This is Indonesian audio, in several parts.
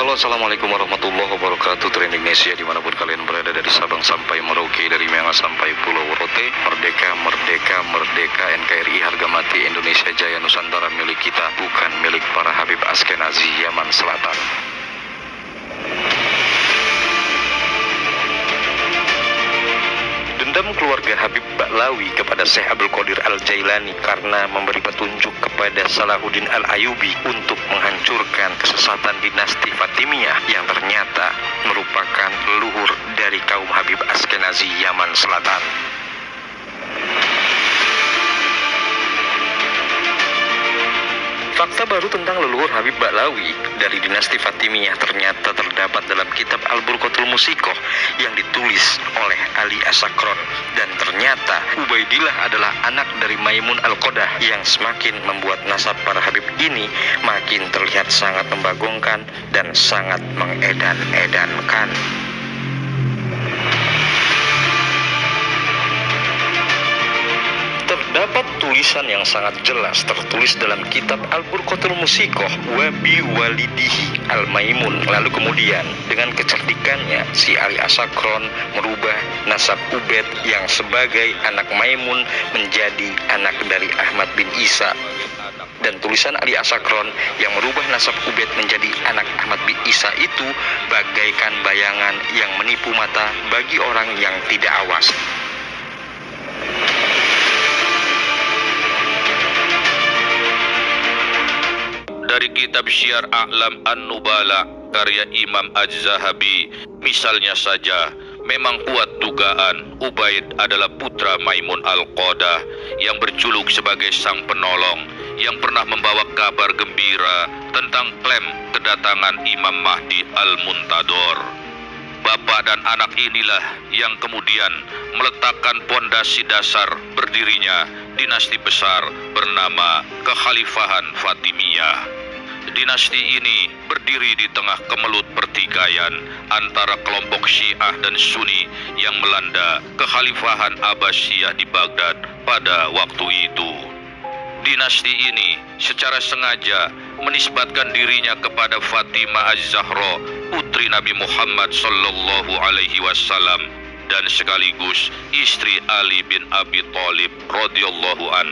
Halo, assalamualaikum warahmatullahi wabarakatuh. Trend Indonesia dimanapun kalian berada, dari Sabang sampai Merauke, dari Myanmar sampai Pulau Rote. Merdeka, merdeka, merdeka. NKRI harga mati. Indonesia Jaya Nusantara milik kita, bukan milik para Habib Askenazi Yaman Selatan. Dendam keluarga Habib Ba'lawi kepada Syekh Abdul Qadir Al-Jailani karena memberi petunjuk kepada Salahuddin Al-Ayyubi untuk menghancurkan kesesatan dinasti Fatimiyah yang ternyata merupakan leluhur dari kaum Habib Askenazi Yaman Selatan. Fakta baru tentang leluhur Habib Ba'lawi dari dinasti Fatimiyah ternyata terdapat dalam kitab Al-Burqatul Musikoh yang ditulis oleh Ali As-Sakron. Dan ternyata Ubaidillah adalah anak dari Maimun Al-Qodah yang semakin membuat nasab para Habib ini makin terlihat sangat membagongkan dan sangat mengedan-edankan. Terdapat tulisan yang sangat jelas tertulis dalam kitab Al-Burqatul Musikoh, Wabi Walidihi Al-Maimun. Lalu kemudian dengan kecerdikannya si Ali As-Sakron merubah nasab Ubaid yang sebagai anak Maimun menjadi anak dari Ahmad bin Isa. Dan tulisan Ali As-Sakron yang merubah nasab Ubaid menjadi anak Ahmad bin Isa itu bagaikan bayangan yang menipu mata bagi orang yang tidak awas. Dari kitab Syiar A'lam An-Nubala karya Imam Az-Zahabi, misalnya saja, memang kuat dugaan Ubaid adalah putra Maimun Al-Qodah yang berjuluk sebagai sang penolong, yang pernah membawa kabar gembira tentang klaim kedatangan Imam Mahdi Al-Muntador. Bapak dan anak inilah yang kemudian meletakkan pondasi dasar berdirinya dinasti besar bernama Kekhalifahan Fatimiyah. Dinasti ini berdiri di tengah kemelut pertikaian antara kelompok Syiah dan Sunni yang melanda Kekhalifahan Abbasiyah di Baghdad pada waktu itu. Dinasti ini secara sengaja menisbatkan dirinya kepada Fatimah Az-Zahra, putri Nabi Muhammad sallallahu alaihi wasallam dan sekaligus istri Ali bin Abi Thalib radhiyallahu an.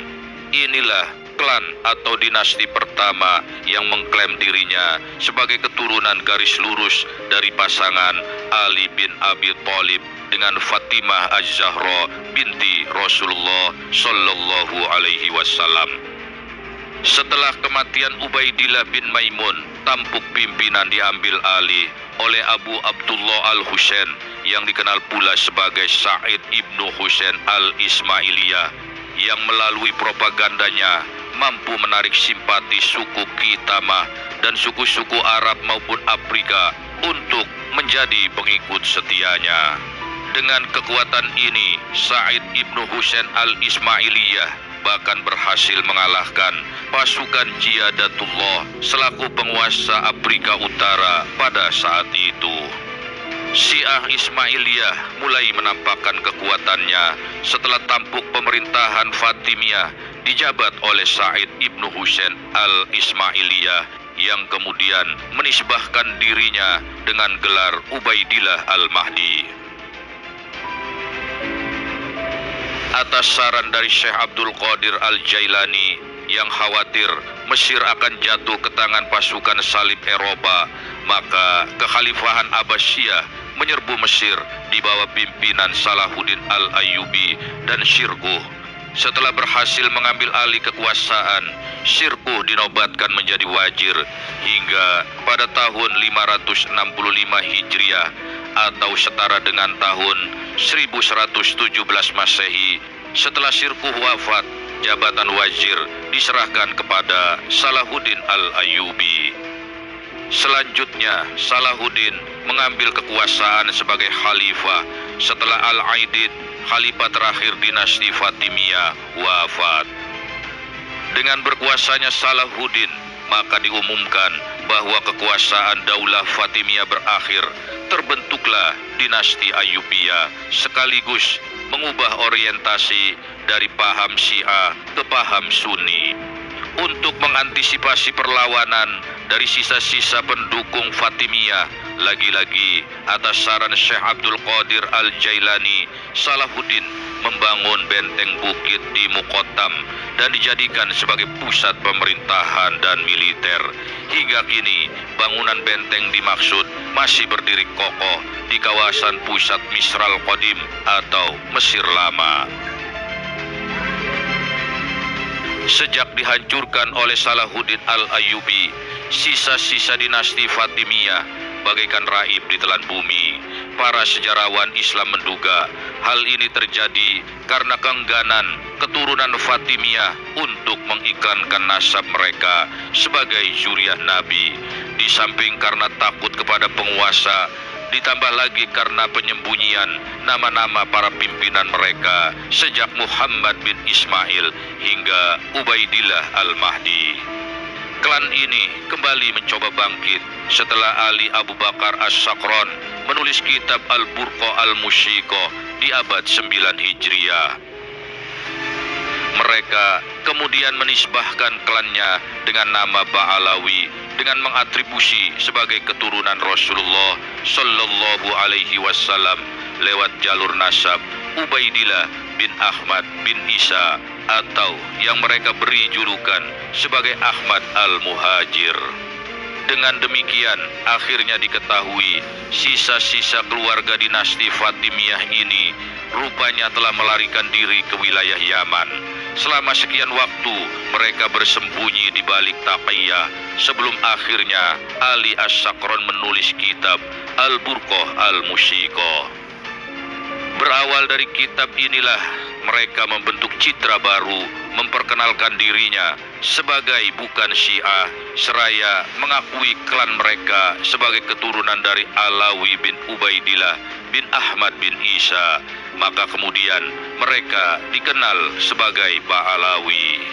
Inilah klan atau dinasti pertama yang mengklaim dirinya sebagai keturunan garis lurus dari pasangan Ali bin Abi Thalib dengan Fatimah Az-Zahra binti Rasulullah sallallahu alaihi wasallam. Setelah kematian Ubaidillah bin Maimun, tampuk pimpinan diambil alih oleh Abu Abdullah Al-Husain yang dikenal pula sebagai Sa'id ibnu Husain Al-Ismailiyah, yang melalui propagandanya mampu menarik simpati suku Kitamah dan suku-suku Arab maupun Afrika untuk menjadi pengikut setianya. Dengan kekuatan ini, Sa'id ibnu Husain Al-Ismailiyah bahkan berhasil mengalahkan pasukan Jiyadatullah selaku penguasa Afrika Utara pada saat itu. Syiah Ismailiyah mulai menampakkan kekuatannya setelah tampuk pemerintahan Fatimiyah dijabat oleh Sa'id ibnu Husain Al-Ismailiyah yang kemudian menisbahkan dirinya dengan gelar Ubaidillah Al-Mahdi. Atas saran dari Syekh Abdul Qadir Al-Jailani yang khawatir Mesir akan jatuh ke tangan pasukan salib Eropa, maka Kekhalifahan Abbasiyah menyerbu Mesir di bawah pimpinan Salahuddin Al-Ayyubi dan Syirkuh. Setelah berhasil mengambil alih kekuasaan, Syirkuh dinobatkan menjadi wazir hingga pada tahun 565 Hijriah atau setara dengan tahun 1117 Masehi. Setelah Syirkuh wafat, jabatan wazir diserahkan kepada Salahuddin Al-Ayyubi. Selanjutnya, Salahuddin mengambil kekuasaan sebagai khalifah setelah Al-Aidid, khalifah terakhir dinasti Fatimiyah, wafat. Dengan berkuasanya Salahuddin, maka diumumkan bahwa kekuasaan Daulah Fatimiyah berakhir. Terbentuklah dinasti Ayyubiyah, sekaligus mengubah orientasi dari paham Syiah ke paham Sunni. Untuk mengantisipasi perlawanan dari sisa-sisa pendukung Fatimiyah, lagi-lagi atas saran Syekh Abdul Qadir Al-Jailani, Salahuddin membangun benteng bukit di Muqattam dan dijadikan sebagai pusat pemerintahan dan militer. Hingga kini, bangunan benteng dimaksud masih berdiri kokoh di kawasan pusat Misral Qadim atau Mesir Lama. Sejak dihancurkan oleh Salahuddin Al-Ayyubi, sisa-sisa dinasti Fatimiyah bagaikan raib di telan bumi. Para sejarawan Islam menduga hal ini terjadi karena keengganan keturunan Fatimiyah untuk mengiklankan nasab mereka sebagai zuriyah Nabi. Di samping karena takut kepada penguasa, ditambah lagi karena penyembunyian nama-nama para pimpinan mereka sejak Muhammad bin Ismail hingga Ubaidillah Al-Mahdi. Klan ini kembali mencoba bangkit setelah Ali Abu Bakar As-Sakron menulis kitab Al-Burqa Al-Musyiko di abad 9 Hijriah. Mereka kemudian menisbahkan klannya dengan nama Ba'alawi dengan mengatribusi sebagai keturunan Rasulullah Sallallahu Alaihi Wasallam lewat jalur nasab Ubaidillah bin Ahmad bin Isa, atau yang mereka beri julukan sebagai Ahmad Al-Muhajir. Dengan demikian, akhirnya diketahui sisa-sisa keluarga dinasti Fatimiyah ini rupanya telah melarikan diri ke wilayah Yaman. Selama sekian waktu, mereka bersembunyi di balik Taqiyah sebelum akhirnya Ali As-Sakron menulis kitab Al-Burqa Al-Musyiko. Berawal dari kitab inilah mereka membentuk citra baru, memperkenalkan dirinya sebagai bukan Syiah, seraya mengakui klan mereka sebagai keturunan dari Alawi bin Ubaidillah bin Ahmad bin Isa. Maka kemudian mereka dikenal sebagai Ba'alawi.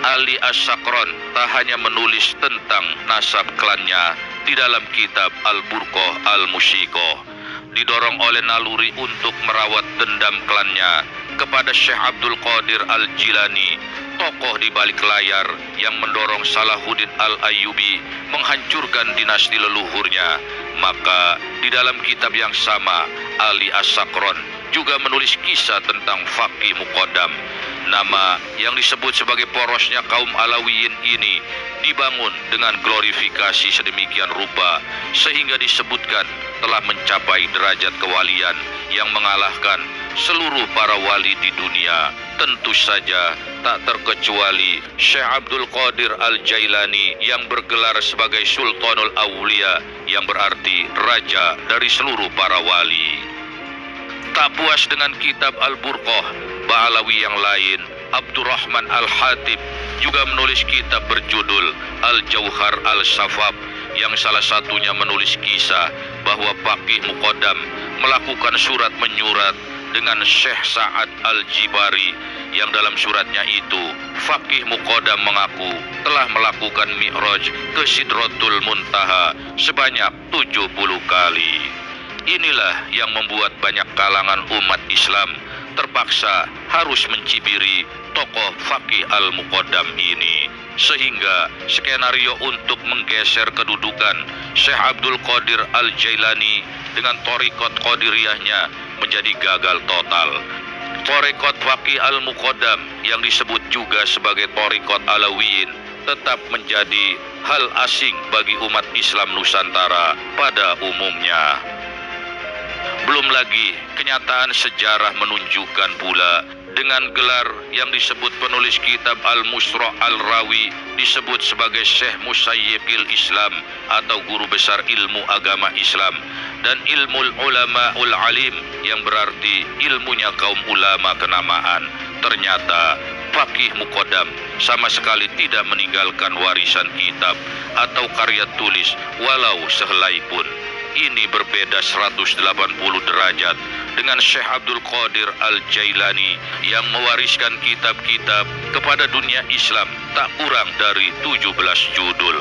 Ali As-Sakron tak hanya menulis tentang nasab klannya di dalam kitab Al-Burqa Al-Musyiko, didorong oleh naluri untuk merawat dendam klannya kepada Syekh Abdul Qadir Al-Jilani, tokoh di balik layar yang mendorong Salahuddin Al-Ayyubi menghancurkan dinasti leluhurnya. Maka di dalam kitab yang sama, Ali As-Sakron juga menulis kisah tentang Faqih Muqaddam. Nama yang disebut sebagai porosnya kaum Alawiyin ini dibangun dengan glorifikasi sedemikian rupa sehingga disebutkan telah mencapai derajat kewalian yang mengalahkan seluruh para wali di dunia. Tentu saja tak terkecuali Syekh Abdul Qadir Al-Jailani yang bergelar sebagai Sultanul Awliya, yang berarti raja dari seluruh para wali. Tak puas dengan kitab Al-Burqah, Ba'alawi yang lain, Abdurrahman Al-Hatib, juga menulis kitab berjudul Al-Jauhar Al-Safab, yang salah satunya menulis kisah bahwa Faqih Muqaddam melakukan surat menyurat dengan Syekh Sa'ad Al-Jibari, yang dalam suratnya itu Faqih Muqaddam mengaku telah melakukan mi'raj ke Sidratul Muntaha sebanyak 70 kali. Inilah yang membuat banyak kalangan umat Islam terpaksa harus mencibiri tokoh Faqih Al-Muqaddam ini, sehingga skenario untuk menggeser kedudukan Syekh Abdul Qadir Al-Jailani dengan Thariqat Qadiriyahnya menjadi gagal total. Thariqat Faqih Al-Muqaddam yang disebut juga sebagai Thariqat Alawiyin tetap menjadi hal asing bagi umat Islam Nusantara pada umumnya. Belum lagi kenyataan sejarah menunjukkan pula dengan gelar yang disebut penulis kitab Al-Musra' Al-Rawi disebut sebagai Syekh Musayyibul Islam atau guru besar ilmu agama Islam, dan Ilmul Ulama'ul Alim yang berarti ilmunya kaum ulama kenamaan. Ternyata Faqih Muqaddam sama sekali tidak meninggalkan warisan kitab atau karya tulis walau sehelai pun. Ini berbeda 180 derajat dengan Syekh Abdul Qadir Al-Jailani yang mewariskan kitab-kitab kepada dunia Islam tak kurang dari 17 judul.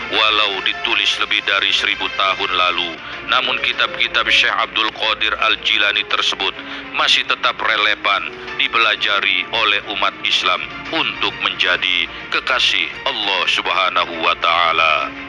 Walau ditulis lebih dari 1000 tahun lalu, namun kitab-kitab Syekh Abdul Qadir Al-Jilani tersebut masih tetap relevan dipelajari oleh umat Islam untuk menjadi kekasih Allah Subhanahu wa Ta'ala.